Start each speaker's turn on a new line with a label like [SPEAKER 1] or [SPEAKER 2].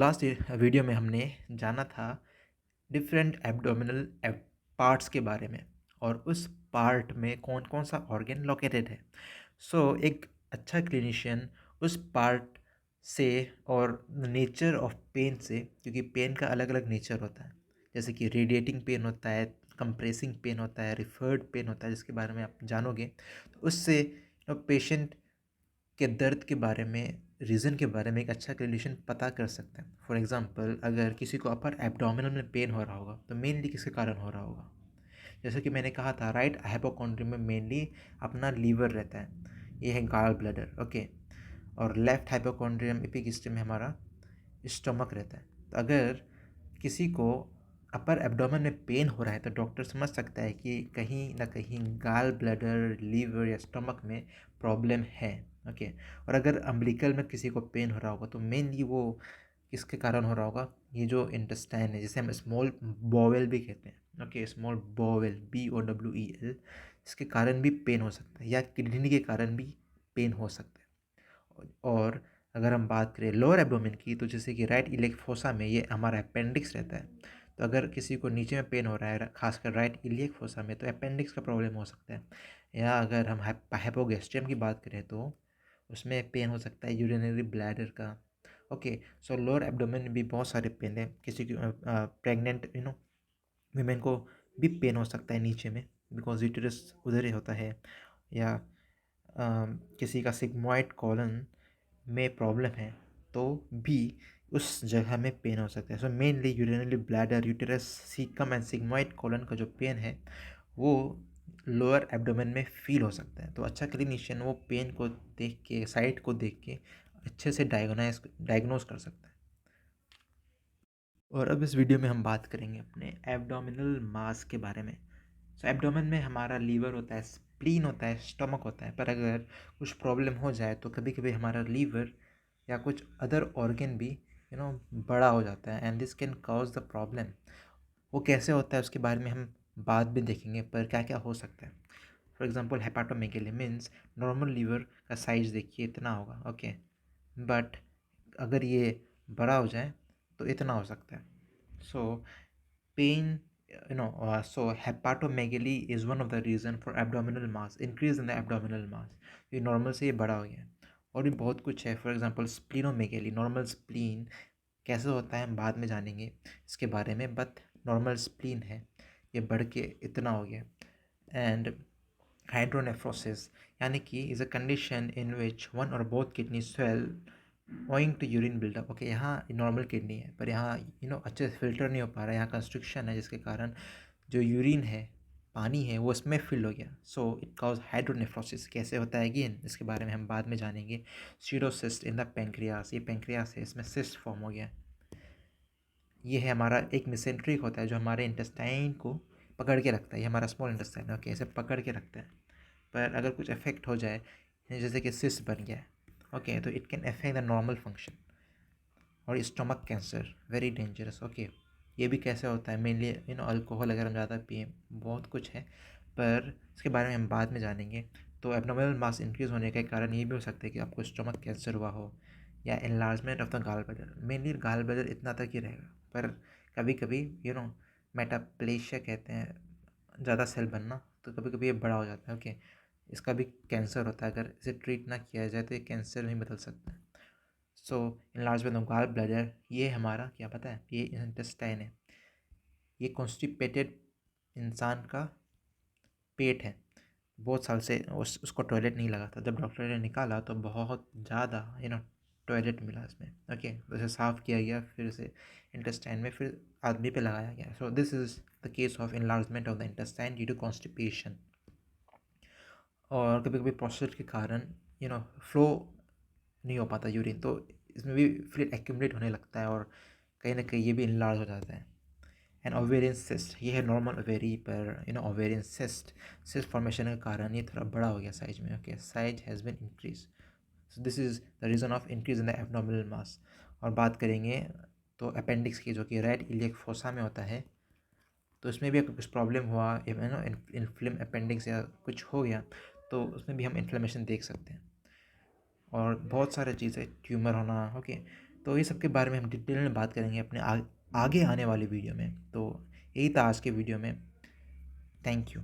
[SPEAKER 1] Last video में हमने जाना था डिफरेंट एब्डोमिनल पार्ट्स के बारे में और उस पार्ट में कौन कौन सा ऑर्गन लोकेटेड है। एक अच्छा क्लिनिशियन उस पार्ट से और नेचर ऑफ पेन से, क्योंकि पेन का अलग अलग नेचर होता है, जैसे कि रेडिएटिंग पेन होता है, कंप्रेसिंग पेन होता है, रिफर्ड पेन होता है, जिसके बारे में आप जानोगे। तो उससे पेशेंट के दर्द के बारे में, रीज़न के बारे में एक अच्छा क्लिनिशियन पता कर सकता है। फॉर एग्जांपल, अगर किसी को अपर एब्डोमिनल में पेन हो रहा होगा तो मेनली किसके कारण हो रहा होगा। जैसे कि मैंने कहा था, राइट हाइपोकॉन्ड्रियम में मेनली अपना लीवर रहता है, ये है गाल ब्लैडर, ओके। और लेफ्ट हाइपोकॉन्ड्रियम एपिगिस्टम में हमारा स्टमक रहता है। तो अगर किसी को अपर एब्डोमेन में पेन हो रहा है तो डॉक्टर समझ सकता है कि कहीं ना कहीं गाल ब्लैडर, लीवर या स्टमक में प्रॉब्लम है, ओके। और अगर अम्बिलिकल में किसी को पेन हो रहा होगा तो मेनली वो किसके कारण हो रहा होगा, ये जो इंटेस्टाइन है, जिसे हम स्मॉल बोवेल भी कहते हैं, ओके, स्मॉल बोवेल, BOWEL, इसके कारण भी पेन हो सकता है, या किडनी के कारण भी पेन हो सकता है। और अगर हम बात करें लोअर एब्डोमेन की, तो जैसे कि राइट इलियक फोसा में ये हमारा अपेंडिक्स रहता है। तो अगर किसी को नीचे में पेन हो रहा है, खासकर राइट इलियक फोसा में, तो अपेंडिक्स का प्रॉब्लम हो सकता है। या अगर हम हाइपोगैस्ट्रियम की बात करें तो उसमें पेन हो सकता है यूरिनरी ब्लैडर का, ओके। लोअर एब्डोमेन में भी बहुत सारे पेन है। किसी की प्रेग्नेंट वीमेन को भी पेन हो सकता है नीचे में, बिकॉज यूटरस उधर ही होता है। या किसी का सिग्मॉइड कॉलन में प्रॉब्लम है तो भी उस जगह में पेन हो सकता है। Mainly urinary bladder, uterus, caecum and sigmoid colon का जो पेन है वो लोअर एब्डोमेन में फील हो सकता है। तो अच्छा क्लिनिशियन वो पेन को देख के, साइट को देख के अच्छे से डायग्नोज कर सकता है। और अब इस वीडियो में हम बात करेंगे अपने एब्डोमिनल मास के बारे में। एब्डोमेन में हमारा लीवर होता है, स्प्लीन होता है, स्टमक होता है। पर अगर कुछ प्रॉब्लम हो जाए तो कभी कभी हमारा लीवर या कुछ अदर ऑर्गन भी बड़ा हो जाता है, and this can cause the problem. वो कैसे होता है उसके बारे में हम बाद में देखेंगे, पर क्या क्या हो सकता है। For example, hepatomegaly means normal liver का साइज देखिए इतना होगा, ओके, बट अगर ये बड़ा हो जाए तो इतना हो सकता है। सो pain, hepatomegaly is one of the reason for abdominal mass increase in the abdominal mass। ये नॉर्मल से ये बड़ा हो गया है। और भी बहुत कुछ है, फॉर एग्जांपल स्प्लीनोमेगेली, नॉर्मल स्प्लीन कैसे होता है हम बाद में जानेंगे इसके बारे में, बट नॉर्मल स्प्लीन है, ये बढ़ के इतना हो गया। एंड हाइड्रोनेफ्रोसिस, यानी कि is a condition in which one or both kidney swell owing to urine buildup, okay. यहाँ नॉर्मल किडनी है पर यहाँ अच्छे से फिल्टर नहीं हो पा रहा है, यहाँ कंस्ट्रिक्शन है, जिसके कारण जो यूरिन है, पानी है, वो इसमें फिल हो गया। It cause hydronephrosis. कैसे होता है अगेन इसके बारे में हम बाद में जानेंगे। सीरोसिस्ट इन द पेंक्रियास, ये पेंक्रियास है, इसमें सिस्ट फॉर्म हो गया। ये है हमारा एक मिसेंट्रिक होता है जो हमारे इंटेस्टाइन को पकड़ के रखता है, ये हमारा स्मॉल इंटेस्टाइन, ओके, इसे पकड़ के रखता है। पर अगर कुछ इफेक्ट हो जाए, जैसे कि सिस्ट बन गया है, ओके, तो it can affect the normal function. और stomach cancer very dangerous, okay. ये भी कैसे होता है, मेनली अल्कोहल अगर हम ज़्यादा पिए, बहुत कुछ है, पर इसके बारे में हम बाद में जानेंगे। तो एब्नॉर्मल मास इंक्रीज होने के कारण ये भी हो सकता है कि आपको स्टमक कैंसर हुआ हो, या enlargement of the gall bladder. Mainly gall bladder इतना तक ही रहेगा, पर कभी कभी मेटाप्लेशिया कहते हैं, ज़्यादा सेल बनना, तो कभी कभी ये बड़ा हो जाता है, ओके। इसका भी कैंसर होता है, अगर इसे ट्रीट ना किया जाए तो ये कैंसर में बदल सकता है। इनलार्जमेंट ऑफ गाल ब्लैडर, ये हमारा क्या पता है, ये इंटेस्टाइन है, ये कॉन्स्टिपेटेड इंसान का पेट है। बहुत साल से उसको टॉयलेट नहीं लगा था, जब डॉक्टर ने निकाला तो बहुत ज़्यादा टॉयलेट मिला इसमें, ओके। तो इसे साफ़ किया गया, फिर से इंटेस्टाइन में, फिर आदमी पे लगाया गया। This is the case of enlargement of the intestine due to constipation. और कभी कभी प्रोस्टेट के कारण फ्लो नहीं हो पाता यूरिन, तो इसमें भी फिर एक्यूमुलेट होने लगता है, और कहीं ना कहीं ये भी इनलार्ज हो जाता है। एंड ओवेरियन सिस्ट, ये है नॉर्मल ओवेरी, पर ओवेरियन सिस्ट, सिस्ट फॉर्मेशन के कारण ये थोड़ा बड़ा हो गया साइज में, okay, size has been increase. This is the reason of increase in the abdominal mass. और बात करेंगे तो अपेंडिक्स की, जो कि राइट इलियक फोसा में होता है, तो उसमें भी अगर कुछ प्रॉब्लम हुआ, इन्फ्लेम अपेंडिक्स या कुछ हो गया, तो उसमें भी हम इन्फ्लेमेशन देख सकते हैं। और बहुत सारे चीज़ें, ट्यूमर होना, ओके, तो ये सब के बारे में हम डिटेल में बात करेंगे अपने आगे आने वाली वीडियो में। तो यही था आज के वीडियो में। Thank you.